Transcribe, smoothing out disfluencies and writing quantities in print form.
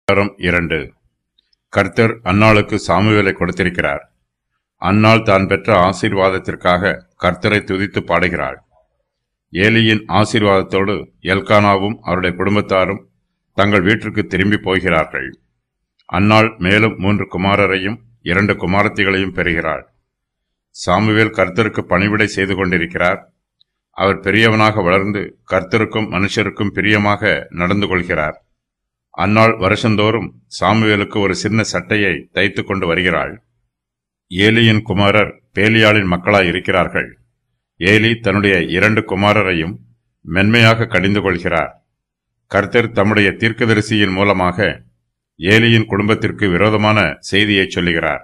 2. கர்த்தர் அன்னாளுக்கு சாமுவேலை கொடுத்திருக்கிறார். அன்னாள் தான் பெற்ற ஆசீர்வாதத்திற்காக கர்த்தரை துதித்து பாடுகிறாள். ஏலியின் ஆசீர்வாதத்தோடு எல்கானாவும் அவருடைய குடும்பத்தாரும் தங்கள் வீட்டிற்கு திரும்பி போகிறார்கள். அன்னாள் மேலும் 3 குமாரரையும் 2 குமாரத்திகளையும் பெறுகிறாள். சாமுவேல் கர்த்தருக்கு பணிவிடை செய்து கொண்டிருக்கிறார். அவர் பெரியவனாக வளர்ந்து கர்த்தருக்கும் மனுஷருக்கும் பிரியமாக நடந்து கொள்கிறார். அன்னாள் வருஷந்தோறும் சாமுவேலுக்கு ஒரு சின்ன சட்டையை தைத்து கொண்டு வருகிறாள். ஏலியின் குமாரர் பேலியாளின் மக்களாய் இருக்கிறார்கள். ஏலி தன்னுடைய 2 குமாரரையும் மென்மையாக கடிந்து கொள்கிறார். கர்த்தர் தம்முடைய தீர்க்கதரிசியின் மூலமாக ஏலியின் குடும்பத்திற்கு விரோதமான செய்தியை சொல்லுகிறார்.